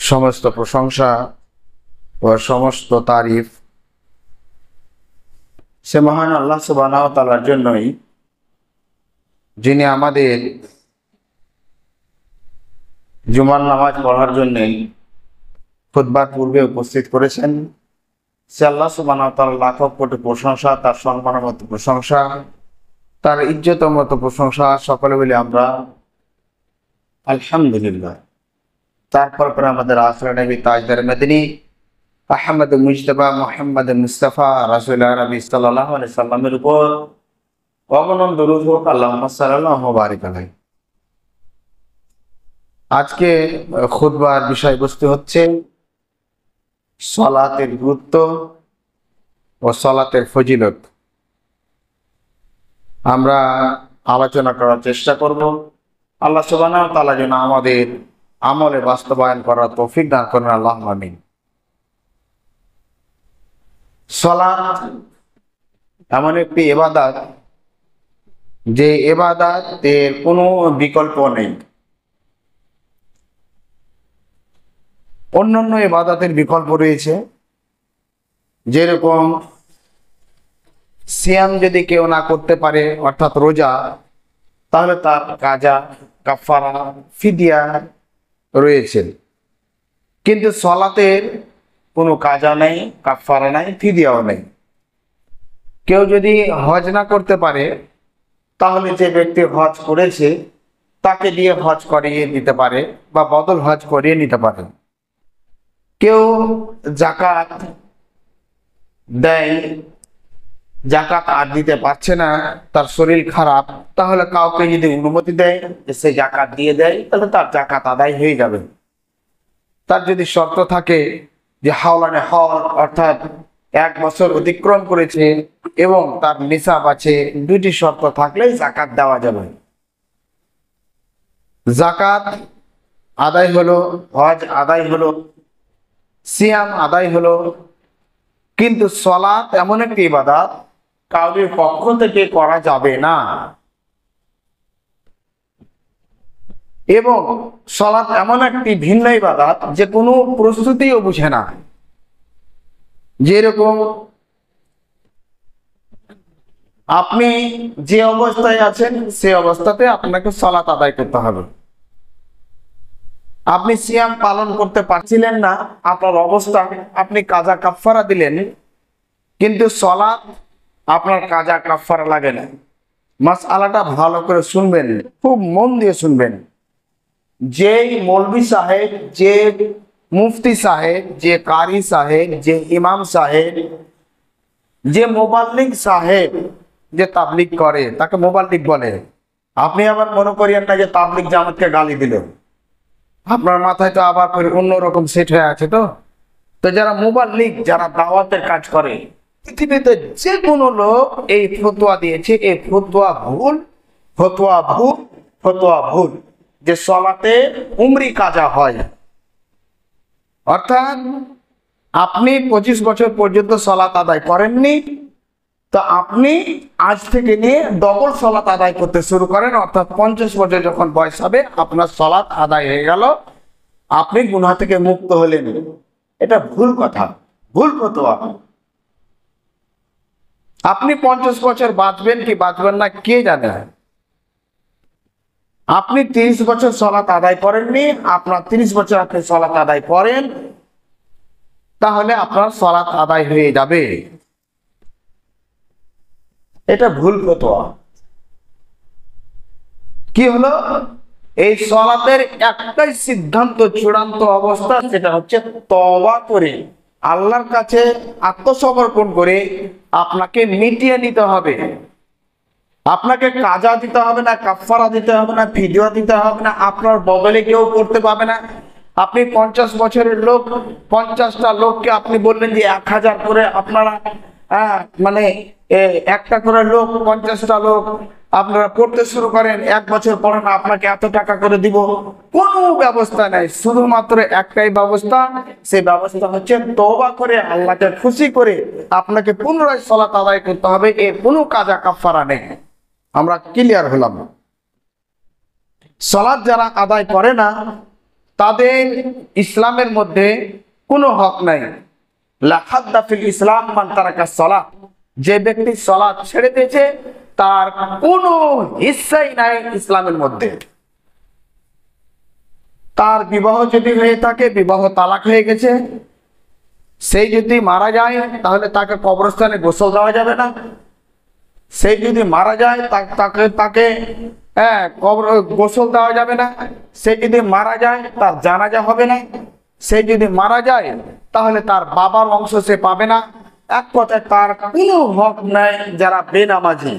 সমস্ত প্রশংসা ও সমস্ত তারিফ সে মহান আল্লাহ সুবহানাহু ওয়া তাআলার জন্যই, যিনি আমাদের জুমার নামাজ পড়ার জন্য খুতবার পূর্বে উপস্থিত করেছেন। সে আল্লাহ সুবহানাহু ওয়া তাআলার লাখো কোটি প্রশংসা, তার সম্মানের মতো প্রশংসা, তার ইজ্জতের মতো প্রশংসা। সকলে বলি আমরা আলহামদুলিল্লাহ। তারপর আমাদের আখরা নবী তাজদার মদিনী আহমদ মুজতবা মুহাম্মদ মুস্তাফা রাসূল আরবি সাল্লাল্লাহু আলাইহি সাল্লামের উপর অগণন দরুদ হোক। আল্লাহুম্মা সাল্লাল্লাহু বারিক আলাইহি। আজকে খুতবার বিষয়বস্তু হচ্ছে সালাতের গুরুত্ব ও সালাতের ফজিলত। আমরা আলোচনা করার চেষ্টা করব। আল্লাহ সুবহানাহু ওয়া তাআলা যেন আমাদের আমলে বাস্তবায়ন করার তৌফিক দান করেন, আল্লাহুম্মা আমিন। সালাত এমন একটি ইবাদত যে ইবাদতের কোনো বিকল্প নেই। অন্যান্য ইবাদতের বিকল্প রয়েছে, যেরকম সিয়াম যদি কেউ না করতে পারে অর্থাৎ রোজা, তাহলে তার কাজা, কাফারা, ফিদিয়া রয়েছে। কিন্তু সালাতের কোনো কাজা নেই, কাফারা নাই, ফিদিয়াও নেই। কেউ যদি হজ না করতে পারে, তাহলে যে ব্যক্তি হজ করেছে তাকে দিয়ে হজ করিয়ে দিতে পারে বা বদল হজ করিয়ে নিতে পারে। কেউ যাকাত দেয়, যাকাত আর দিতে পারছে না, তার শরীর খারাপ, তাহলে কাউকে যদি অনুমতি দেয় যে সে যাকাত দিয়ে দেয়, তাহলে তার যাকাত আদায় হয়ে যাবে। তার যদি শর্ত থাকে যে হাওলানে হল অর্থাৎ 1 বছর অতিক্রম করেছে এবং তার নিসাব আছে, দুটি শর্ত থাকলেই যাকাত দেওয়া যাবে। যাকাত আদায় হলো, হজ আদায় হলো, সিয়াম আদায় হলো। কিন্তু সালাত এমন একটি ইবাদত কাউরির পক্ষ থেকে করা যাবে না। এবং সালাত এমন একটি ভিন্ন ইবাদত যে কোনো প্রস্তুতিও বুঝে না। যেরকম আপনি যে অবস্থায় আছেন সে অবস্থাতে আপনাকে সালাত আদায় করতে হবে। আপনি সিয়াম পালন করতে পারছিলেন না, আপনার অবস্থা, আপনি কাজা কাফারা দিলেন, কিন্তু সালাত আপনার কাজা কাফারা লাগে না। মাসআলাটা ভালো করে শুনবেন, খুব মন দিয়ে শুনবেন। যে মৌলভী সাহেব, যে মুফতি সাহেব, যে কারি সাহেব, যে ইমাম সাহেব, যে মুবাল্লিগ সাহেব, যে তাবলিগ করে তাকে মুবাল্লিগ বলে। আপনি আবার মনে করিয়েন না যে তাবলিগ জামাতকে গালি দিল। আপনার মাথায় তো আবার অন্যরকম সেট হয়ে আছে। তো যারা মুবাল্লিগ, যারা দাওয়াতের কাজ করে, পৃথিবীতে যে কোনো লোক এই ফতোয়া দিয়েছে, এই ফতোয়া ভুল, ফতোয়া ভুল, ফতোয়া ভুল, যে সালাতে উমরি কাজা হয়। অর্থাৎ আপনি 25 বছর পর্যন্ত সালাত আদায় করেননি, তো আপনি আজ থেকে নিয়ে ডবল সালাত আদায় করতে শুরু করেন। অর্থাৎ 50 বছর যখন বয়স হবে আপনার সালাত আদায় হয়ে গেল, আপনি গুনাহ থেকে মুক্ত হলেন। এটা ভুল কথা, ভুল ফতোয়া। আপনি 50 বছর বাঁচবেন কি বাঁচবেন না কে জানে। আপনি 30 বছর সালাত আদায় করেননি, আপনার 30 বছর আপনি সালাত আদায় করেন, তাহলে আপনার সালাত আদায় হয়ে যাবে। এটা ভুল ফতোয়া। কি হলো? এই সালাতের একটাই সিদ্ধান্ত, চূড়ান্ত অবস্থা, সেটা হচ্ছে তওবা করে আল্লাহর কাছে আত্মসমর্পণ করে আপনাকে মিটিয়ে নিতে হবে। আপনাকে কাজা দিতে হবে না, কাফারা দিতে হবে না, ফিদিয়া দিতে হবে না, আপনার বদলে কেউ করতে পাবে না। আপনি 50 বছরের লোক, 50টা লোককে আপনি বললেন যে 1000 করে আপনারা মানে একটা করে লোক, 50টা লোক আপনারা পড়তে শুরু করেন, 1 বছর পরে না আপনাকে এত টাকা করে দিব, কোনো ব্যবস্থা নাই। শুধুমাত্র একটাই ব্যবস্থা, সেই ব্যবস্থা হচ্ছে তওবা করে আল্লাহকে খুশি করে আপনাকে পুনরায় সালাত আদায় করতে হবে। এর কোনো কাজা কাফারা নেই। আমরা ক্লিয়ার হলাম? সালাত যারা আদায় করে না তাদের ইসলামের মধ্যে কোনো হক নাই। লা হাদ্দা ফিল ইসলাম মান তারাকা সালাত, যে ব্যক্তি সালাত ছেড়ে দিয়েছে তার কোনো হিস্সাই নাই ইসলামের মধ্যে। তার বিবাহ যদি হয়ে থাকে, বিবাহ তালাক হয়ে গেছে, সেই যদি মারা যায় তাহলে তাকে কবরস্থানে গোসল দেওয়া যাবে না। সেই যদি মারা যায় তাকে কবর গোসল দেওয়া যাবে না। সে যদি মারা যায় তার জানাজা হবে না। সে যদি মারা যায় তাহলে তার বাবার অংশ সে পাবে না। এক কথায় তার কোনো হক নাই যারা বেনামাজি।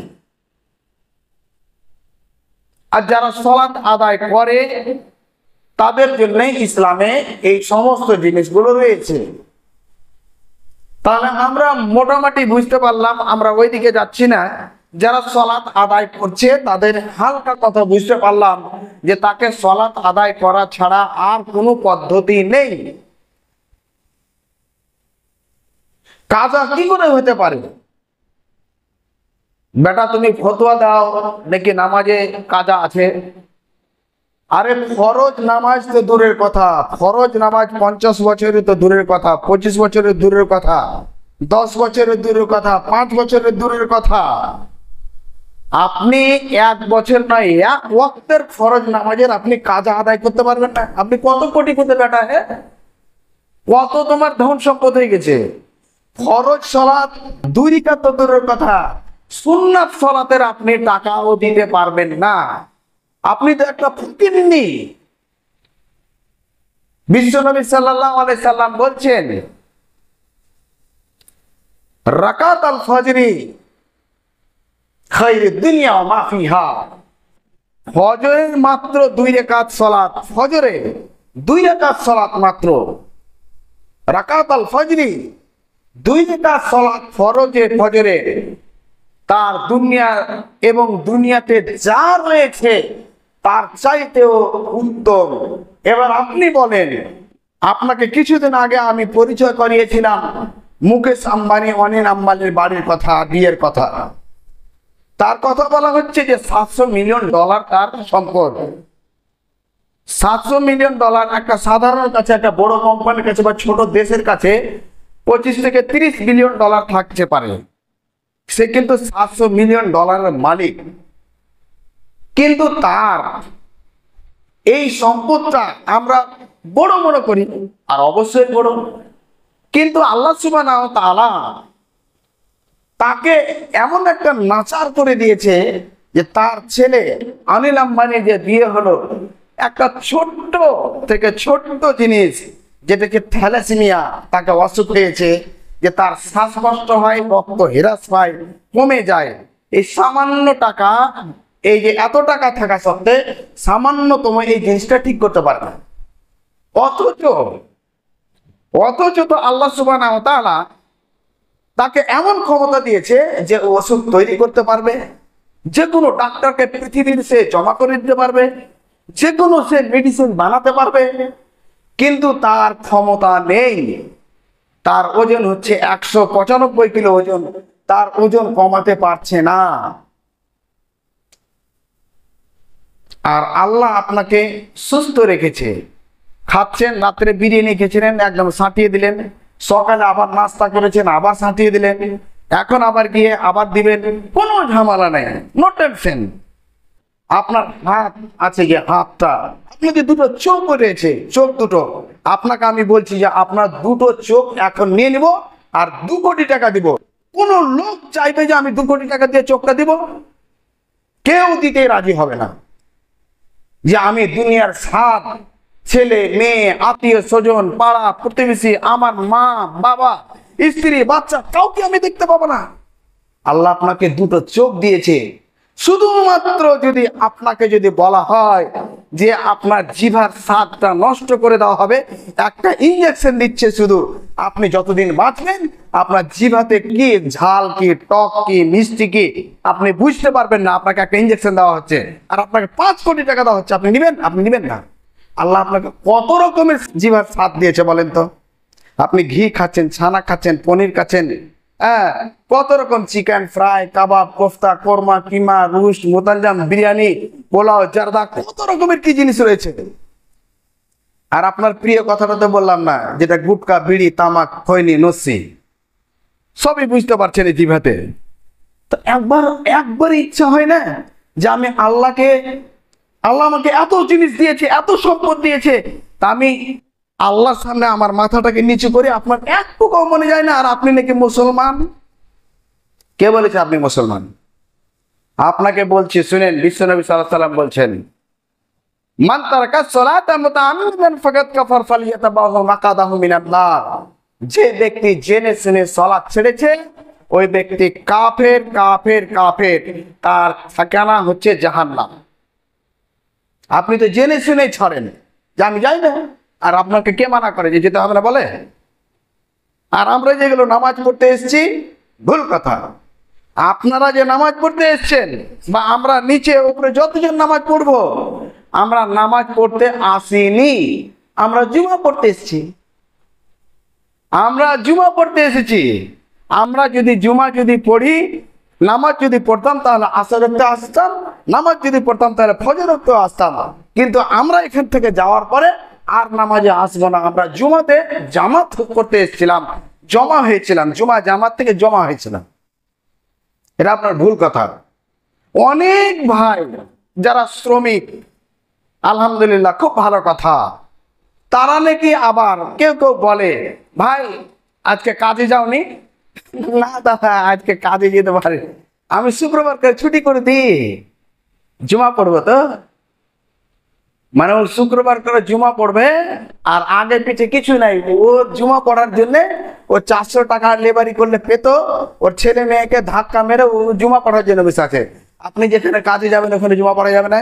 আর যারা সালাত আদায় করে তাদের জন্য ইসলামে এই সমস্ত জিনিসগুলো রয়েছে। তাহলে আমরা মোটামুটি বুঝতে পারলাম, আমরা ওইদিকে যাচ্ছি না। যারা সালাত আদায় করছে তাদের হালকা কথা বুঝতে পারলাম যে তাকে সালাত আদায় করা ছাড়া আর কোনো পদ্ধতি নেই। কাজা কি করে হতে পারে? বেটা তুমি ফতোয়া দাও নাকি নামাজে কাজা আছে। আরে ফরজ নামাজ তো দূরের কথা, ফরজ নামাজ 50 বছরের তো দূরের কথা, 25 বছরের দূরের কথা, 10 বছরের দূরের কথা, 5 বছরের দূরের কথা। আপনি 1 বছর নয়, 1 ওয়াক্তের ফরজ নামাজের আপনি কাজা আদায় করতে পারবেন না। আপনি কত কোটি করতে বেটা, কত তোমার ধন সম্পদ হয়ে গেছে। ফরজ সালাত 2 রাকাত তো দূরের কথা, সুন্নাত সালাতের আপনি টাকাও দিতে পারবেন না। আপনি তো একটা ফকিন্নি। বিশ্বনবী সাল্লাল্লাহু আলাইহি সাল্লাম বলছেন, রাকাত আল ফজরি খায়রুদ দুনিয়া ওয়া মা ফিহা। ফজরের মাত্র 2 রাকাত সালাত, ফজরে 2 রাকাত সালাত মাত্র। রাকাত আল ফজরি 2 রাকাত সালাত ফজরে, তার দুনিয়া এবং দুনিয়াতে যা রয়েছে তার চাইতেও উত্তম। এবার আপনি বলেন, আপনাকে কিছুদিন আগে আমি পরিচয় করিয়েছিলাম মুকেশ আম্বানি, অনিল আম্বানির বাড়ির কথা, বিয়ের কথা। তার কথা বলা হচ্ছে যে $700 মিলিয়ন তার সম্পদ। $700 মিলিয়ন একটা সাধারণ কাছে, একটা বড় কোম্পানির কাছে বা ছোট দেশের কাছে 25 থেকে 30 বিলিয়ন ডলার থাকতে পারে। সে কিন্তু $700 মিলিয়ন মালিক। কিন্তু তার এই সম্পদটা আমরা বড় মনে করি, আর অবশ্যই বড়, কিন্তু আল্লাহ সুবহানাহু ওয়া তাআলা তাকে এমন একটা নাচার করে দিয়েছে যে তার ছেলে অনিল আম্বানি যে বিয়ে হলো, একটা ছোট্ট থেকে ছোট্ট জিনিস যেটাকে থ্যালাসেমিয়া, তাকে অসুখ হয়েছে, যে তার শ্বাসকষ্ট হয়, রক্ত হ্রাস পায়, কমে যায়। এই সামান্য টাকা, এই যে এত টাকা থাকা সত্ত্বে সামান্যতম এই জিনিসটা ঠিক করতে পারে না। অথচ তো আল্লাহ সুবহানাহু ওয়া তাআলা তাকে এমন ক্ষমতা দিয়েছে যে ওষুধ তৈরি করতে পারবে, যে কোনো ডাক্তারকে পৃথিবীর সে জমা করে দিতে পারবে, যে কোনো সে মেডিসিন বানাতে পারবে। কিন্তু তার ক্ষমতা নেই। তার ওজন হচ্ছে 195 কিলো ওজন, তার ওজন কমাতে পারছে না। আর আল্লাহ আপনাকে সুস্থ রেখেছে, খাচ্ছেন, রাত্রে বিরিয়ানি খেয়েছিলেন, একদম সাঁটিয়ে দিলেন, সকালে আবার নাস্তা করেছেন, আবার সাঁটিয়ে দিলেন, এখন আবার গিয়ে আবার দিবেন, কোনো ঝামেলা নেই, নো টেনশন। আপনার হাত আছে, যে হাতটা, আপনাকে 2টো চোখ রয়েছে, চোখ 2টো, আপনাকে আমি বলছি যে আপনার 2টো চোখ এখন নিয়ে নিব আর 2 কোটি টাকা দিব। কোন লোক চাইবে যে আমি 2 কোটি টাকা দিয়ে চোখটা দিব? কেউ দিতে রাজি হবে না। যে আমি দুনিয়ার সব ছেলে মেয়ে, আত্মীয় স্বজন, পাড়া প্রতিবেশী, আমার মা বাবা, স্ত্রী, বাচ্চা, কাউকে আমি দেখতে পাবো না। আল্লাহ আপনাকে 2টো চোখ দিয়েছে, শুধুমাত্র যদি আপনাকে যদি বলা হয় যে আপনার জিভার স্বাদটা নষ্ট করে দেওয়া হবে, একটা ইনজেকশন দিচ্ছে, শুধু আপনি যতদিন বাঁচবেন আপনার জিভাতে কি ঝাল, কি টক, কি মিষ্টি, কি আপনি বুঝতে পারবেন না। আপনাকে একটা ইনজেকশন দেওয়া হচ্ছে আর আপনাকে 5 কোটি টাকা দেওয়া হচ্ছে, আপনি নিবেন? আপনি নিবেন না। আল্লাহ আপনাকে কত রকমের জিভার স্বাদ দিয়েছে বলেন তো? আপনি ঘি খাচ্ছেন, ছানা খাচ্ছেন, পনির খাচ্ছেন, কত রকম, চিকেন ফ্রাই, কাবাব, কোফতা, কোরমা, কিমা, রুস্ট, মোতালজাম, বিরিয়ানি, পোলাও, জারদা, কত রকমের কি জিনিস রয়েছে। আর আপনার প্রিয় কথাটা তো বললাম না, যেটা গুটকা, বিড়ি, তামাক, খৈনি, নস্যি, সবই বুঝতে পারছেন এই জিভাতে। তো একবার ইচ্ছা হয় না যে আমি আল্লাহ আমাকে এত জিনিস দিয়েছে, এত সম্পদ দিয়েছে, তা আমি আল্লাহর সামনে আমার মাথাটাকে নিচু করে, আপনার একটুকুও মনে যায় না আর আপনি নাকি মুসলমান? কে বলেছে আপনি মুসলমান? আপনাকে বলছি শুনেন, বিশ্বনবী সাল্লাল্লাহু আলাইহি ওয়াসাল্লাম বলছেন, মান তারাকা সালাতা মুতাআম্মিদান ফাকাদ কাফার ফালিয়াতাবাহু মাকাদাহু মিনান নার। যে ব্যক্তি জেনে শুনে সালাত ছেড়েছে, ওই ব্যক্তি কাফের, কাফের, কাফের, তার ঠিকানা হচ্ছে জাহান্নাম। আপনি তো জেনে শুনে ছাড়েন যে আমি যাই না, আর আপনাকে কে মানা করে যে যেতে হবে না বলে? আর আমরা যেগুলো নামাজ পড়তে এসেছি, ভুল কথা। আপনারা যে নামাজ পড়তে এসছেন, বা আমরা নিচে উপরে যতজন নামাজ পড়বো, আমরা নামাজ পড়তে আসিনি, আমরা জুমা পড়তে এসেছি। আমরা জুমা পড়তে এসেছি। আমরা যদি জুমা পড়ি, নামাজ যদি পড়তাম তাহলে আসর ওয়াক্তে আসতাম, নামাজ যদি পড়তাম তাহলে ফজর ওয়াক্তে আসতাম। কিন্তু আমরা এখান থেকে যাওয়ার পরে আর নামাজে আসবো না। আমরা জুমাতে জামাত করতে এসেছিলাম, জমা হয়েছিলাম, জুমা জামাত থেকে জমা হয়েছিলাম। এটা আপনার ভুল কথা। অনেক ভাই যারা শ্রমিক, আলহামদুলিল্লাহ, খুব ভালো কথা, তারা নাকি আবার কেউ কেউ বলে, ভাই আজকে কাজে যাওনি? না দাদা, আজকে কাজে যেতে পারে, আমি শুক্রবার করে ছুটি করে দিই, জুমা পড়বো। তো মানে ও শুক্রবার করে জুমা পড়বে, আর আগে পিছে কিছু নাই। ওর জুমা পড়ার জন্য ও 400 টাকা লেবারি করলে পেত, ওর ছেলে মেয়েকে ধাক্কা মেরে ও জুমা পড়ার জন্য বসে আছে। আপনি যেখানে কাজে যাবেন ওখানে জুমা পড়া যাবে না?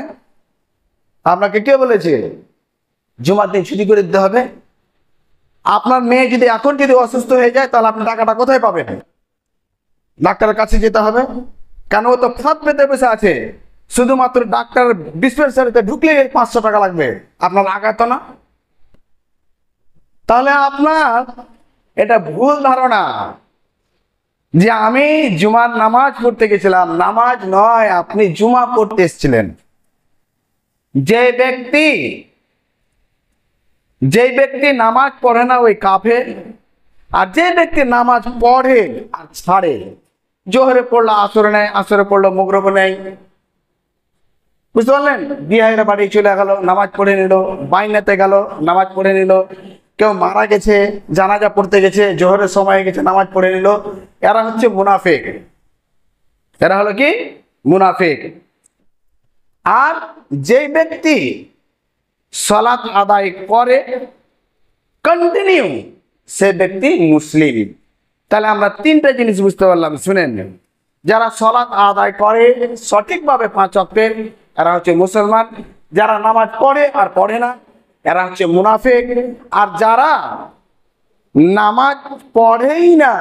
আপনাকে কে বলেছে জুমার দিন ছুটি করে দিতে হবে? আপনার মেয়ে যদি এখন অসুস্থ হয়ে যায়, তাহলে আপনি টাকাটা কোথায় পাবেন? ডাক্তারের কাছে যেতে হবে। কেন? ও তো ফাঁদ পেতে বসে আছে, শুধুমাত্র ডাক্তার ডিসপেন্সারিতে ঢুকলে 500 টাকা লাগবে, আপনার আগাত না। তাহলে আপনার এটা ভুল ধারণা যে আমি জুমার নামাজ পড়তে গেছিলাম। নামাজ নয়, আপনি জুমা পড়তে এসেছিলেন। যে ব্যক্তি নামাজ পড়ে না ওই কাফের, আর যে ব্যক্তি নামাজ পড়ে আর ছাড়ে, জোহরে পড়লো আসরে নেয়, আসরে পড়লো মাগরিবে নেয়, বুঝতে পারলেন? বিহাইরা বাড়ি চলে গেল, নামাজ পড়ে নিল, বাইনাতে গেল, নামাজ পড়ে নিল, কেউ মারা গেছে, জানাজা পড়তে গেছে, জোহরের সময় গেছে, নামাজ পড়ে নিল। এরা হচ্ছে মুনাফিক। এরা হলো কি? মুনাফিক। আর যে ব্যক্তি সালাত আদায় করে কন্টিনিউ, সে ব্যক্তি মুসলিম। তাহলে আমরা 3টা জিনিস বুঝতে পারলাম। শুনেন, যারা সালাত আদায় করে সঠিকভাবে 5 ওয়াক্তের, এরা হচ্ছে মুসলমান। যারা নামাজ পড়ে আর পড়ে না, এরা হচ্ছে মুনাফিক। আর যারা নামাজ পড়েই না,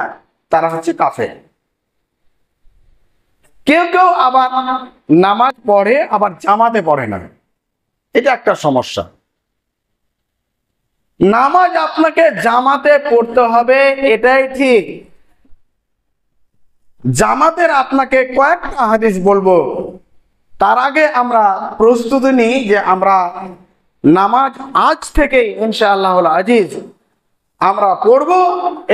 তারা হচ্ছে কাফের। কেউ কেউ আবার নামাজ পড়ে আবার জামাতে পড়ে না, এটা একটা সমস্যা। নামাজ আপনাকে জামাতে পড়তে হবে, এটাই ঠিক। জামাতের আপনাকে কয়েকটা হাদিস বলবো, তার আগে আমরা প্রস্তুতি নিই যে আমরা নামাজ আজ থেকে ইনশাআল্লাহুল আজিজ আমরা পড়বো,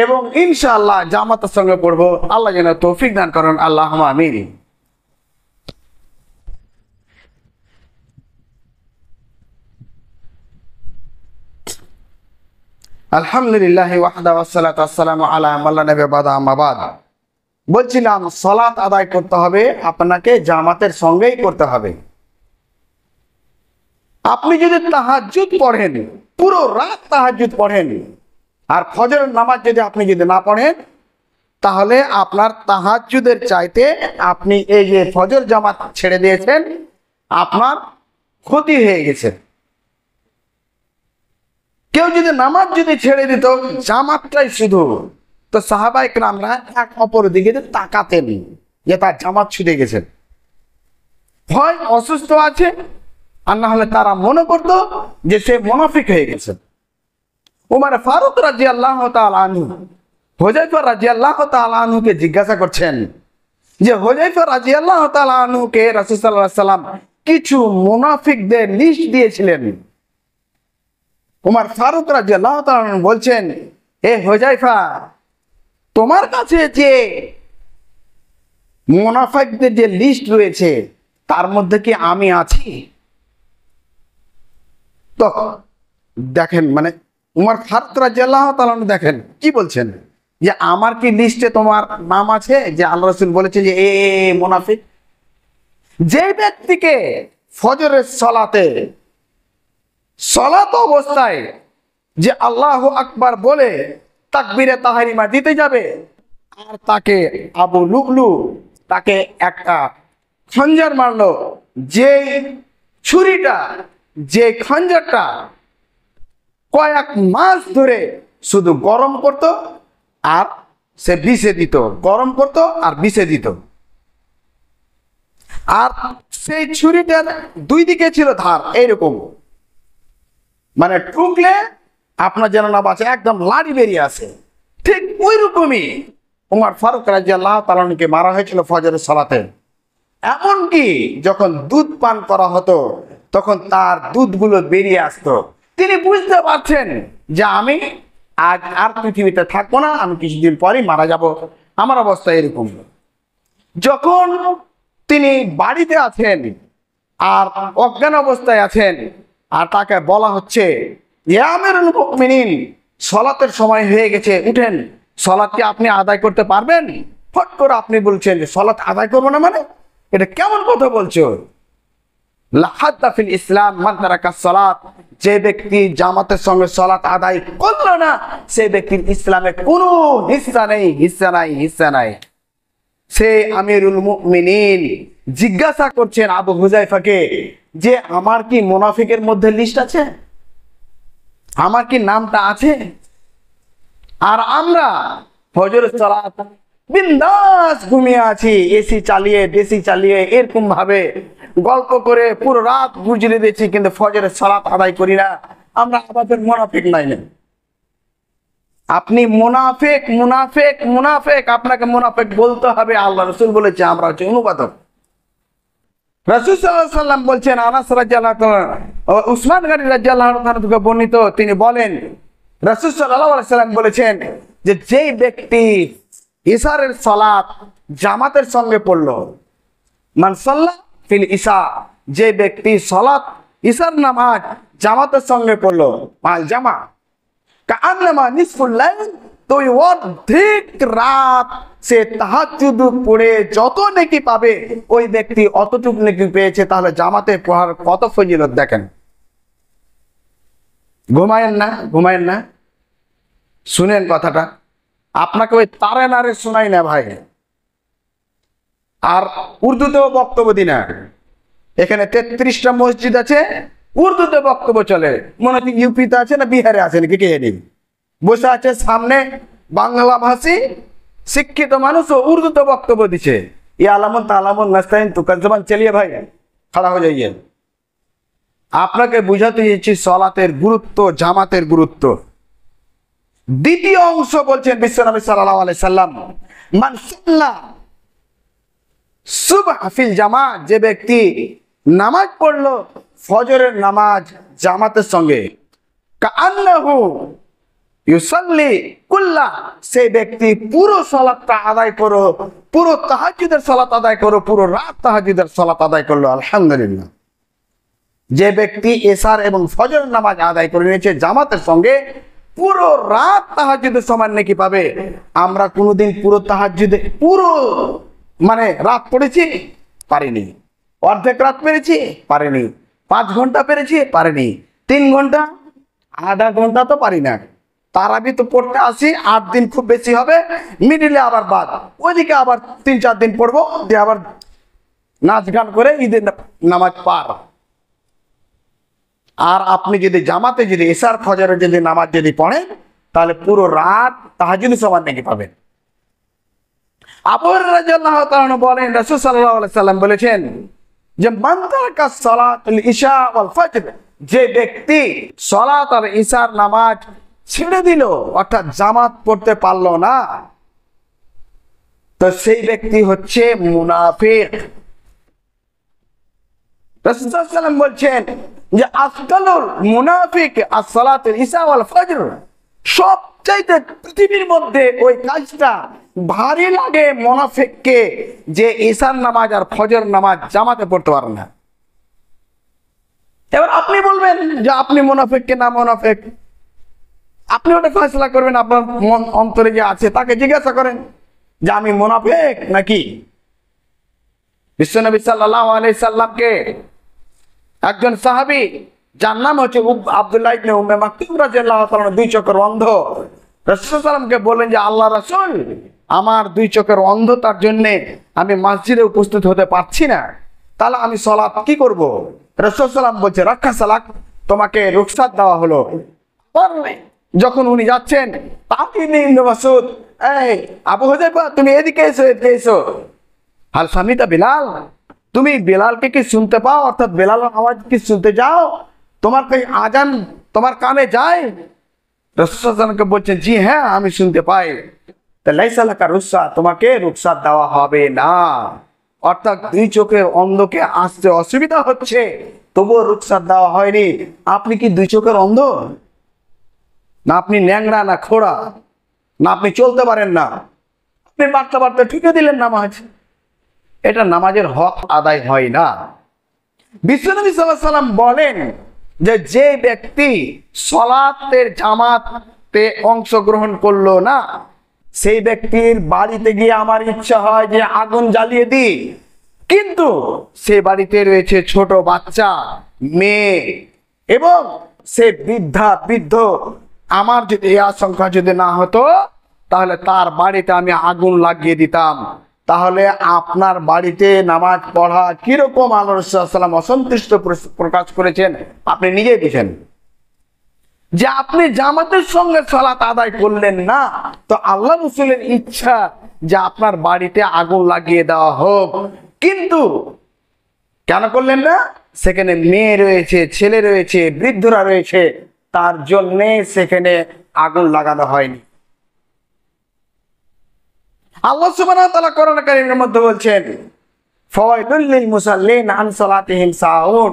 এবং ইনশাআল্লাহ জামাতের সঙ্গে পড়বো। আল্লাহ যেন তৌফিক দান করেন, আল্লাহুম্মা আমিন। আলহামদুলিল্লাহি ওয়াহদা ওয়াসসালাতু ওয়াসসালামু আলা মান লা নাবিয়্যা বা'দা, আম্মা বা'দ। বলছিলাম সালাত আদায় করতে হবে, আপনাকে জামাতের সঙ্গেই করতে হবে। আপনি যদি তাহাজ্জুদ পড়েন, পুরো রাত তাহাজ্জুদ পড়েন, আর ফজরের নামাজ আপনি যদি না পড়েন, তাহলে আপনার তাহাজ্জুদের চাইতে আপনি এই যে ফজর জামাত ছেড়ে দিয়েছেন, আপনার ক্ষতি হয়ে গেছে। কেউ যদি নামাজ ছেড়ে দিত, জামাতটাই শুধু, তো সাহাবায়ে কেরামরা এক অপরের দিকে তাকাতেন যে তার জামাত ছুটে গেছে, হয় অসুস্থ আছে, আর না হলে তারা মনে করতো যে সে মুনাফিক হয়ে গেছে। উমর ফারুক রাদিয়াল্লাহু তাআলা আনহু হুযায়ফা রাদিয়াল্লাহু তাআলা আনহুকে জিজ্ঞাসা করছেন যে হুযায়ফা রাদিয়াল্লাহু তাআলা আনহুকে রাসূল সাল্লাল্লাহু আলাইহি সাল্লাম কিছু মুনাফিকদের লিস্ট দিয়েছিলেন, উমর ফারুক রাদিয়াল্লাহু তাআলা আনহু বলছেন, এ হুযায়ফা, তোমার কাছে যে মুনাফিকদের যে লিস্ট রয়েছে তার মধ্যে কি আমি আছি? তো দেখেন, মানে উমর ফারুক রাদিয়াল্লাহু তাআলা আনহু দেখেন কি বলছেন, যে আমার কি লিস্টে তোমার নাম আছে? যে আল্লাহ রাসূল বলেছে যে এ মুনাফিক। যে ব্যক্তিকে ফজরের সলাত অবস্থায় যে আল্লাহু আকবার বলে তাকবীরে তাহরিমা দিতে যাবে, আর তাকে আবু লুলু তাকে একটা খঞ্জর মারলো, যে ছুরিটা, যে খঞ্জরটা কয়েক মাস ধরে শুধু গরম করত আর সে বিষে দিত, গরম করত আর বিষে দিত। আর সেই ছুরিটার দুই দিকে ছিল ধার, এইরকম, মানে ঠুকলে আপনার যেন না বাঁচে, একদম লাড়ি বেরিয়ে আসে। ঠিক ওই রকমই উমর ফারুক রাদিয়াল্লাহু তাআলা আনহুকে মারা হয়েছিল ফজরের সালাতে। এমনকি যখন দুধ পান করা হতো তখন তার দুধগুলো বেরিয়ে আসতো। তিনি বুঝতে পারছেন যে আমি আজ আর পৃথিবীতে থাকবো না, আমি কিছুদিন পরেই মারা যাব, আমার অবস্থা এরকম। যখন তিনি বাড়িতে আছেন আর অজ্ঞান অবস্থায় আছেন, আর তাকে বলা হচ্ছে, ইয়া আমিরুল মুমিনিন, সালাতের সময় হয়ে গেছে, উঠেন, সালাত কি আপনি আদায় করতে পারবেন? ফট করে আপনি বলছেন যে সালাত আদায় করবো না, মানে এটা কেমন কথা বলছো? লা হাদ্দা ফিল ইসলাম মান তারাকা সালাত, যে ব্যক্তি জামাতের সঙ্গে সালাত আদায় করলো না, সেই ব্যক্তির ইসলামে কোনো হিস্সা নাই। সে আমিরুল মুমিনিন জিজ্ঞাসা করছেন আবু হুযায়ফাকে যে আমার কি মুনাফিকের মধ্যে লিস্ট আছে? আমার কি নামটা আছে? আর আমরা ফজরের সালাত বিন্দাস ঘুমিয়ে আছি, এসি চালিয়ে ডিসি চালিয়ে এরকম ভাবে গল্প করে পুরো রাত গুজরে দিয়েছি, কিন্তু ফজরের সালাত আদায় করি না। আমরা আমাদের মুনাফিক নাই না? আপনি মুনাফিক, আপনাকে মুনাফিক বলতে হবে। আল্লাহ রাসূল বলেছে, আমরা হচ্ছে অনুবাদক। রাসূল সাল্লাল্লাহু আলাইহি সাল্লাম বলছেন, আনাস রাদিয়াল্লাহু তাআলা উসমান গনি রাদিয়াল্লাহু তাআলা থেকে বর্ণিত, তিনি বলেন রাসূল সাল্লাল্লাহু আলাইহি সাল্লাম বলেছেন যে যেই ব্যক্তি ইশারের সালাত জামাতের সঙ্গে পড়লো, মান সাল্লা ফিল ইশা, যে ব্যক্তি সালাত ইশার নামাজ জামাতের সঙ্গে পড়লো, মাল জামা কাআন্নামা নিসফুল লাইল, তো অর্ধেক রাত সে তাহাজ্জুদ পড়ে যত নেকি পাবে ওই ব্যক্তি অতটুকু নেকি পেয়েছে। তাহলে জামাতে পড়ার কত ফজিলত দেখেন। ঘুমায়েন না, শুনেন কথাটা, আপনাকে ওই তারে নারে শোনাই না ভাই, আর উর্দুতেও বক্তব্য দিই না। এখানে 33টা মসজিদ আছে, উর্দুতে বক্তব্য চলে। মনে হচ্ছে ইউপিতে আছে না বিহারে আছে নাকি কে জানি, বসে আছে সামনে বাংলা ভাষী শিক্ষিত মানুষ ও উর্দুতে বক্তব্য দিচ্ছে। ইয়া আলামুন তালামুন নাস্তাইন তুকার জবান, চলিয়ে ভাই খাড়া হয়ে যাইয়ে। আপনাকে বুঝাতে চেয়েছি সালাতের গুরুত্ব, জামাতের গুরুত্ব। দ্বিতীয় অংশ বলছেন বিশ্বনবী সাল্লাল্লাহু আলাইহি সাল্লাম, মান সাল্লা সুবহ ফিল জামাত, যে ব্যক্তি নামাজ পড়লো ফজরের নামাজ জামাতের সঙ্গে, কাআন্নাহু ইউসাল্লি কুল্লা, সেই ব্যক্তি পুরো সালাতটা আদায় করো, পুরো তাহাজ্জুদের সালাত আদায় করো, পুরো রাত তাহাজ্জুদের সালাত আদায় করলো। আলহামদুলিল্লাহ, যে ব্যক্তি এশার এবং ফজরের নামাজ আদায় করে নিয়েছে জামাতের সঙ্গে, পুরো রাত তাহাজ্জুদের সমান নেকি পাবে। আমরা কোনোদিন পুরো তাহাজ্জুদে পুরো মানে রাত পড়েছি? পারিনি। অর্ধেক রাত পেরেছি? পারিনি। 5 ঘন্টা পেরেছি? পারিনি। 3 ঘন্টা, আধা ঘন্টা তো পারি না। তারাবি তো পড়তে আসি 8 দিন খুব বেশি হবে, মিডিলে আবার বাদ, ওইদিকে আবার 3-4 দিন পড়বো, দিয়ে আবার নাচ গান করে ঈদের নামাজ পার। আর আপনি যদি জামাতে যদি এশার ফজরের যদি নামাজ যদি পড়েন, তাহলে পুরো রাত তাহাজ্জুদ সমান নাকি পাবেন। আবু হুরায়রা রাদিয়াল্লাহু তাআলা বলেন, রাসূল সাল্লাল্লাহু আলাইহি সাল্লাম বলেছেন যে মান তারাকা সালাতুল ইশা ওয়াল ফজর, যে ব্যক্তি সালাত আর ইশার নামাজ ছেড়ে দিল, অর্থাৎ জামাত পড়তে পারলো না, তো সেই ব্যক্তি হচ্ছে মুনাফিক। রাসূল সাল্লাল্লাহু আলাইহি ওয়াসাল্লাম বলছেন যে আসকালুল মুনাফিক as-সালাতুল ইসা ওয়াল ফজর, সবচাইতে পৃথিবীর মধ্যে ওই কাজটা ভারী লাগে মুনাফিককে, যে ঈশার নামাজ আর ফজর নামাজ জামাতে পড়তে পারে না। এবার আপনি বলবেন যে আপনি মুনাফিক কে না মুনাফিক, আপনি ওটা ফয়সালা করবেন। আপনার মন অন্তরে যে আছে তাকে জিজ্ঞাসা করেন যে আমি মুনাফিক নাকি। বিশ্বনবী সাল্লাল্লাহু আলাইহি সাল্লামকে একজন সাহাবী, যার নাম হচ্ছে আব্দুল্লাহ ইবনে উম্মে মাকতুম রাদিয়াল্লাহু তাআলা, দুই চোখের অন্ধ, রাসূল সাল্লাল্লাহু আলাইহি সাল্লামকে বললেন যে আল্লাহ রাসূল, আমার দুই চোখের অন্ধতার জন্য আমি মসজিদে উপস্থিত হতে পারছি না, তাহলে আমি সালাত কি করব? রাসূল সাল্লাল্লাহু আলাইহি সাল্লাম বলছে রাক্কা সালাত, তোমাকে রুখসাত দেওয়া হলো। যখন উনি যাচ্ছেন, ইবনে মাসউদ, এই আবু হুযায়ফা, তুমি এদিকে এসো, এদিকে এসো। হাল সামিতা বিলাল, তুমি বিলালকে কি শুনতে পাও? অর্থাৎ বিলালের আওয়াজ কি শুনতে যাও? তোমার কি আজান তোমার কানে যায়? রাসূল সাল্লাল্লাহু আলাইহি ওয়াসাল্লামকে বলছেন জি হ্যাঁ, আমি শুনতে পাই। তা লাইসা লাকা রুখসা, তোমাকে রুখসাত দেওয়া হবে না। অর্থাৎ দুই চোখের অন্ধকে আসতে অসুবিধা হচ্ছে, তবুও রুখসাত দেওয়া হয়নি। আপনি কি দুই চোখের অন্ধ? না আপনি ন্যাংরা, না খোড়া, না আপনি চলতে পারেন না, আপনি বাড়তে বাড়তে ঠুকে দিলেন নামাজ। এটা নামাজের হক আদায় হয় না। বিশ্বনবী সাল্লাল্লাহু আলাইহি ওয়াসাল্লাম বলেন যে যে ব্যক্তি সালাতের জামাতে অংশগ্রহণ করলো না, সেই ব্যক্তির বাড়িতে গিয়ে আমার ইচ্ছা হয় যে আগুন জ্বালিয়ে দিই, কিন্তু সে বাড়িতে রয়েছে ছোট বাচ্চা, মেয়ে এবং সে বৃদ্ধ। আমার যদি এই আশঙ্কা যদি না হতো, তাহলে তার বাড়িতে আমি আগুন লাগিয়ে দিতাম। তাহলে আপনার বাড়িতে নামাজ পড়া কিরকম আল্লাহ রাসূল সাল্লাল্লাহু আলাইহি ওয়াসাল্লাম অসন্তুষ্ট প্রকাশ করেছেন আপনি নিজেই বুঝেন। যে আপনি জামাতের সঙ্গে সালাত আদায় করলেন না, তো আল্লাহ রাসূলের ইচ্ছা যে আপনার বাড়িতে আগুন লাগিয়ে দেওয়া হোক, কিন্তু কেন করলেন না? সেখানে মেয়ে রয়েছে, ছেলে রয়েছে, বৃদ্ধরা রয়েছে, তার জন্যে সেখানে আগুন লাগানো হয়নি। আল্লাহ সুবহানাহু ওয়া তাআলা কোরআন কারীমের মধ্যে বলছেন ফাওয়াইলুল লিল মুসাল্লিন আন সালাতিহিম সাহুন,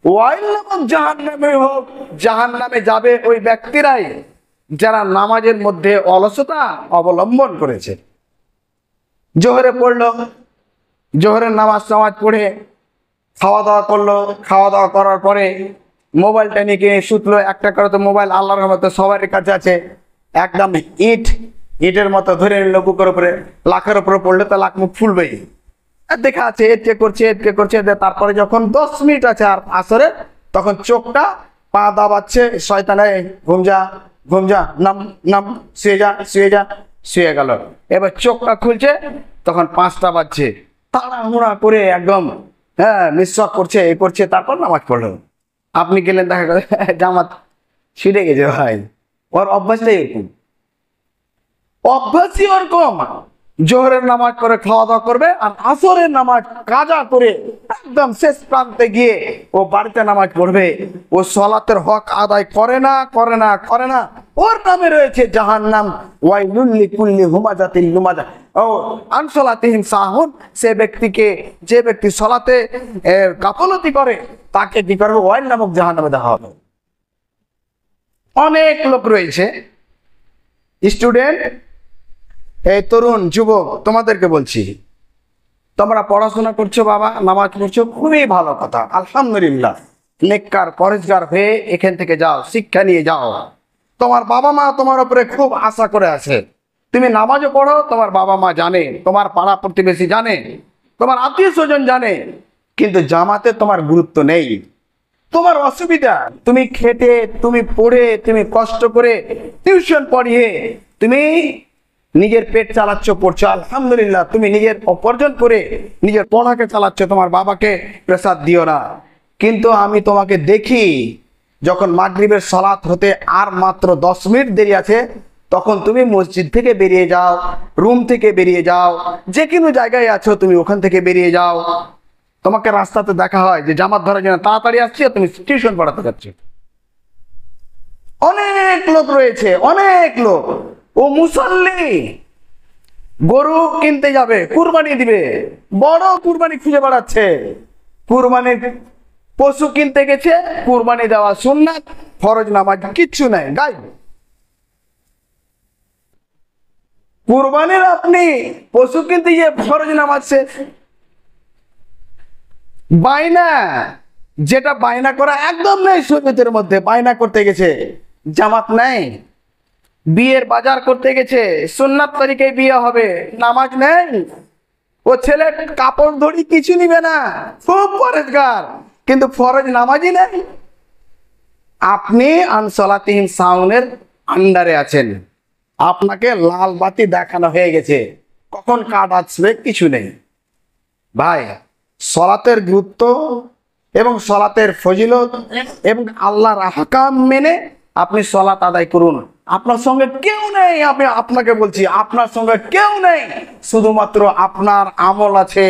ওয়াইল লাহুম জাহান্নামে হোক, জাহান্নামে যাবে ওই ব্যক্তিরাই যারা নামাজের মধ্যে অলসতা অবলম্বন করেছে। জোহরে পড়লো, জোহরের নামাজ পড়ে খাওয়া দাওয়া করলো, খাওয়া দাওয়া করার পরে মোবাইলটা নিয়ে শুতলো। একটা করে তো মোবাইল আল্লাহর রহমতে সবার কাছে আছে, একদম ইটের মতো ধরে নিল বুকের উপরে, লাখের উপরে পড়লে তো লাখ মুখ ফুলবেই। দেখা আছে এটকে করছে। তারপরে যখন 10 মিনিট আছে আর আসরে, তখন চোখটা পা দাবাচ্ছে, শয়তানে ঘুম যা, নাম শুয়ে গেল। এবার চোখটা খুলছে, তখন 5টা বাজছে, তাড়াহুড়া করে একদম মিসওয়াক করছে, তারপর নামাজ পড়লো। আপনি গেলেন, দেখা গেল জামাত ছিঁড়ে গেছে। ভাই ওর অভ্যাসটাই এরকম, অভ্যাসই ওরকম। জোহরের নামাজ করে খাওয়া দাওয়া করবে, আর আসরের নামাজ কাজা করে একদম শেষ প্রান্তে গিয়ে ও বাড়িতে নামাজ পড়বে। ও সালাতের হক আদায় করে না। ওর নামে রয়েছে জাহান্নাম। ওয়াইলুল লিকুল্লি হুমাজাতিল লুমাজা ও আন সালাতিহিম সাহুন, যে ব্যক্তি সালাতে গাফলতি করে তাকে কি করবে? ওয়াইল নামক জাহান্নামে দেওয়া হবে। অনেক লোক রয়েছে, স্টুডেন্ট, এই তরুণ যুবক, তোমাদেরকে বলছি, তোমরা পড়াশোনা করছো বাবা, নামাজ পড়ছো, খুবই ভালো কথা, আলহামদুলিল্লাহ। নেককার পরেজগার হয়ে এখান থেকে যাও, শিক্ষা নিয়ে যাও। তোমার বাবা মা তোমার উপরে খুব আশা করে আছে, তুমি নামাজও পড়ো, তোমার বাবা মা জানে, তোমার পাড়া প্রতিবেশী জানে, তোমার আত্মীয় স্বজন জানে, কিন্তু জামাতে তোমার গুরুত্ব নেই। তোমার অসুবিধা, তুমি খেটে, তুমি পড়ে, তুমি কষ্ট করে টিউশন পড়িয়ে তুমি নিজের পেট চালাচ্ছ, পড়ছো, আলহামদুলিল্লাহ। তুমি নিজের উপার্জন করে নিজের পড়াকে চালাচ্ছ, তোমার বাবাকে প্রেসার দিও না। কিন্তু আমি তোমাকে দেখি, যখন মাগরিবের সালাত হতে আর মাত্র 10 মিনিট দেরি আছে, তখন তুমি মসজিদ থেকে বেরিয়ে যাও, রুম থেকে বেরিয়ে যাও, যে কোনো জায়গায় আছো তুমি ওখান থেকে বেরিয়ে যাও। তোমাকে রাস্তাতে দেখা হয় যে জামাত ধরার জন্য তাড়াতাড়ি আসছে, তুমি টিউশন পড়াতে যাচ্ছ। অনেক লোক রয়েছে, অনেক লোক, ও মুসাল্লি, গরু কিনতে যাবে, কুরবানি দিবে, বড় কুরবানি খুঁজে বেড়াচ্ছে, কুরবানির পশু কিনতে গেছে, কুরবানি দেওয়া সুন্নাত, ফরজ নামাজ কিচ্ছু নাই, গায়েব। কুরবানির আপনি পশু কিনতে গিয়ে ফরজ নামাজ শেষ। বায়না, যেটা বায়না করা একদম নেই শরীয়তের মধ্যে, বায়না করতে গেছে, জামাত নাই। বিয়ের বাজার করতে গেছে, সুন্নাত তরিকায় বিয়ে হবে, নামাজ নেই। ও ছেলে কাপড় ধরি কিছু নিবে না, খুব পরেজগার, কিন্তু ফরজ নামাজই নেই। আপনি আনসলাতিহীন সাউনের আন্ডারে আছেন, আপনাকে লাল বাতি দেখানো হয়ে গেছে, কখন কাট আসবে কিছু নেই। ভাই, সলাতের গুরুত্ব এবং সলাতের ফজিলত এবং আল্লাহর আহকাম মেনে আপনি সলাত আদায় করুন। আপনার সঙ্গে কেউ নেই, আমি আপনাকে বলছি, আপনার সঙ্গে কেউ নেই, শুধুমাত্র আপনার আমল আছে।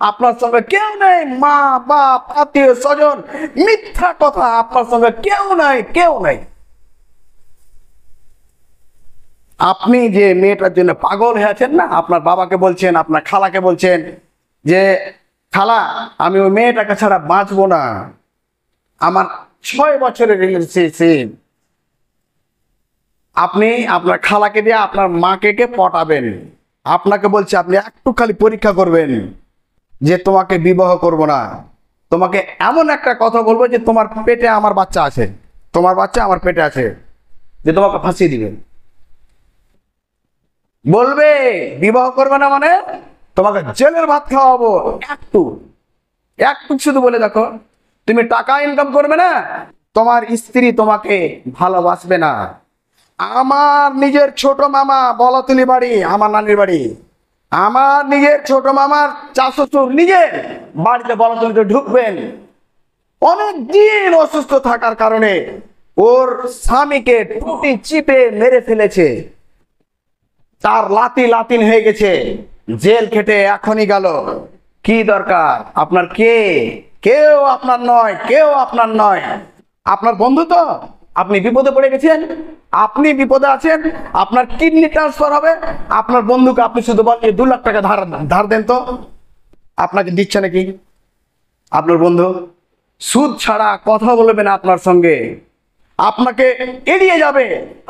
আপনার সঙ্গে কেউ নেই, মা বাপ আত্মীয় স্বজন, মিথ্যা কথা, আপনার সঙ্গে কেউ নাই, কেউ নাই। আপনি যে মেয়েটার জন্য পাগল হয়ে আছেন না, আপনার বাবাকে বলছেন, আপনার খালাকে বলছেন যে খালা আমি ওই মেয়েটাকে ছাড়া বাঁচবো না, আমার 6 বছরের রিলেশনশিপ। আপনি আপনার খালাকে দিয়ে আপনার মাকে পটাবেন, আপনাকে বলছে আপনি একটু খালি পরীক্ষা করবেন যে তোমাকে বিবাহ করব না, তোমাকে এমন একটা কথা বলবো যে তোমার পেটে আমার বাচ্চা আছে, তোমার বাচ্চা আমার পেটে আছে, যে তোমাকে ফাঁসিয়ে দিবেন। বলবে বিবাহ করবে না মানে তোমাকে জেলের ভাত খাওয়াবো। একটু একটু শুধু বলে দেখো, তুমি টাকা ইনকাম করবে না, তোমার স্ত্রী তোমাকে ভালোবাসবে না। আমার নিজের ছোট মামা বলাতুলি বাড়ি, আমার নানির বাড়ি, আমার নিজের ছোট মামার চাচুর নিজে বাড়িতে বলাতুলিতে ঢুকবেন, অনেক দিন অসুস্থ থাকার কারণে ওর স্বামীকে টুটি চিপে মেরে ফেলেছে, তার লাতিন হয়ে গেছে, জেল খেটে এখনই গেল। কি দরকার আপনার? কেউ আপনার নয়, কেউ আপনার নয়। আপনার বন্ধু তো, আপনি বিপদে পড়ে গেছেন, আপনি বিপদে আছেন, আপনার কিডনি ট্রান্সফার হবে, আপনার বন্ধুকে আপনি শুধু বলেন 2 লাখ টাকা ধার দেন তো, আপনাকে দিচ্ছে নাকি? আপনার বন্ধু সুদ ছাড়া কথা বলবে না আপনার সঙ্গে, আপনাকে এড়িয়ে যাবে।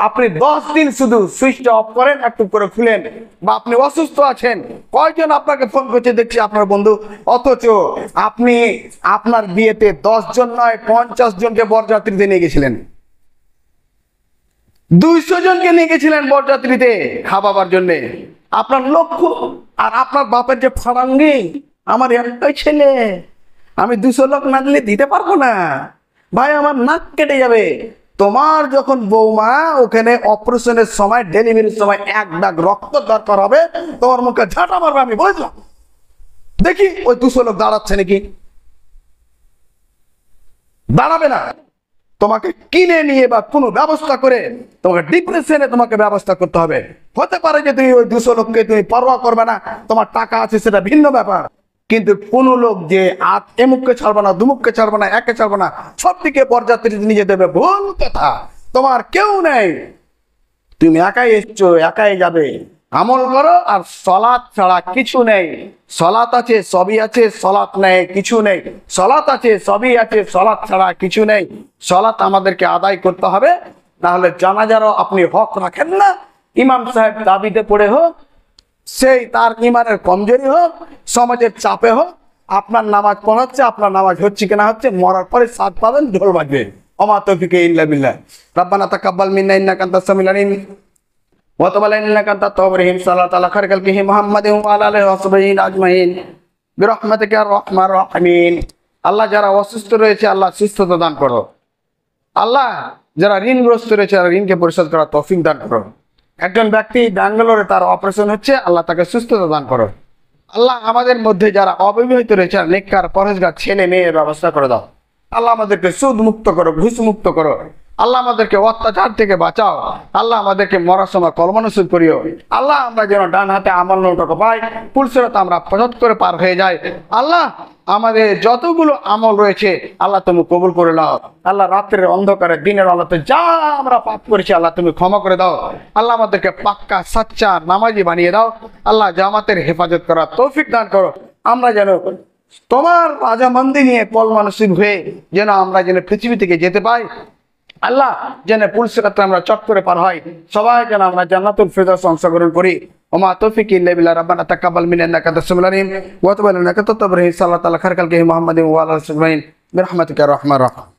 আপনি 10 দিন শুধু সুইচটা অফ করেন, একটু করে খুলেন, বা আপনি অসুস্থ আছেন, কয়জন আপনাকে ফোন করছে দেখছি আপনার বন্ধু, অথচ আপনি আপনার বিয়েতে 10 জন নয় 50 জনকে বরযাত্রীতে নিয়ে গেছিলেন, 200 জনকে নিয়ে গেছিলেন বরযাত্রীতে খাওয়াবার জন্য। আপনার লক্ষ্য আর আপনার বাপের যে ফারাঙ্গি, আমার একটাই ছেলে, আমি 200 লোক না দিলে দিতে পারবো না, ভাই আমার নাক কেটে যাবে। তোমার যখন বৌমা ওখানে অপারেশনের সময়, ডেলিভারির সময় 1 দাগ রক্ত দরকার হবে, তোমার মুখে ঝাঁটা মারবে, আমি বলেছিলাম। দেখি ওই 200 লোক দাঁড়াচ্ছে নাকি, দাঁড়াবে না। তোমাকে কিনে নিয়ে বা কোনো ব্যবস্থা করে তোমাকে ডিপ্রেশনে তোমাকে ব্যবস্থা করতে হবে। হতে পারে যে তুমি ওই 200 লোককে তুমি পরোয়া করবে না, তোমার টাকা আছে সেটা ভিন্ন ব্যাপার, কিন্তু কোন লোক যে এমুককে ছাড়বে না, দুমুককে ছাড়বে না, একে ছাড়বে না, সব দিকে বরযাত্রী নিয়ে দেবে, ভুল কথা। তোমার কেউ নেই, তুমি একাই এসছো, একাই যাবে। আমল করো, আর সলাৎ ছাড়া কিছু নেই। সলাৎ আছে সবই আছে, সলাৎ নেই কিছু নেই। সলাৎ আছে সবই আছে, সলাৎ ছাড়া কিছু নেই। সলাৎ আমাদেরকে আদায় করতে হবে, নাহলে জানাজারও আপনি হক রাখেন না। ইমাম সাহেব দাবিতে পড়ে হোক, সেই তার ইমানের কমজোরি হোক, সমাজের চাপে হোক, আপনার নামাজ পড়াচ্ছে, আপনার নামাজ হচ্ছে কিনা হচ্ছে, মরার পরে সাদ পাবেন, ঢোল বাজবে। ওমা তৌফিক ইল্লা বিল্লাহ। রব্বানা তাকাব্বাল মিন্না ইন্নাকা আনতাস সামিউল আলিম ওয়া তুব আলাইনা ইন্নাকা আনতাত তাওয়াবুর রহিম। সাল্লাল্লাহু আলা খায়রিল খালকিহি মুহাম্মাদিন ওয়া আলা আলিহি ওয়া সাহবিহি আজমাইন বিরহমাতিকা ইয়া রাহমার রাহিমিন। আল্লাহ, যারা অসুস্থ রয়েছে আল্লাহ সুস্থতা দান করো। আল্লাহ, যারা ঋণগ্রস্ত রয়েছে ঋণকে পরিশোধ করার তৌফিক দান করো। একজন ব্যক্তি ব্যাঙ্গালোরে তার অপারেশন হচ্ছে, আল্লাহ তাকে সুস্থতা দান করো। আল্লাহ, আমাদের মধ্যে যারা অবিবাহিত রয়েছে নেককার পরহেজগার ছেলে মেয়ের ব্যবস্থা করে দাও। আল্লাহ, আমাদেরকে সুদ মুক্ত করো, ঘুষ মুক্ত করো। আল্লাহ, আমাদেরকে অত্যাচার থেকে বাঁচাও। আল্লাহ, আমাদেরকে মরার সময় কলমা নসিব করিও। আল্লাহ, আমরা যেন ডান হাতে আমল নৌটাকে পাই, পুলসিরাত আমরা পথ করে পার হয়ে যাই। আল্লাহ, আমাদের যতগুলো আমল রয়েছে আল্লাহ তুমি কবুল করে নাও। আল্লাহ, রাত্রের অন্ধকারে দিনের আলোতে যা আমরা পাপ করেছি আল্লাহ তুমি ক্ষমা করে দাও। আল্লাহ, আমাদেরকে পাক্কা সাচ্চা নামাজি বানিয়ে দাও। আল্লাহ, জামাতের হেফাজত করার তৌফিক দান করো। আমরা যেন তোমার রাজামন্দি নিয়ে কলমা নসিব হয়ে যেন আমরা যেন পৃথিবী থেকে যেতে পাই। আল্লাহ যেন পুলসিরাতে আমরা চট করে পার হয়, সবাই যেন আমরা জান্নাতুল ফিরদাউস অংশগ্রহণ করি। ওমা তৌফিকি ইল্লা বিল্লাহ, রাব্বানা তাকাব্বাল মিন্না ইন্নাকা আনতাস সামিউল আলিম ওয়া তুব আলাইনা ইন্নাকা আনতাত তাওয়াবুর রহিম। সাল্লাল্লাহু আলা খায়রিল খালকি মুহাম্মাদিন ওয়া আলা আলিহি ওয়া সাহবিহি বিরহমাতিকা ইয়া আরহামার রাহিমিন।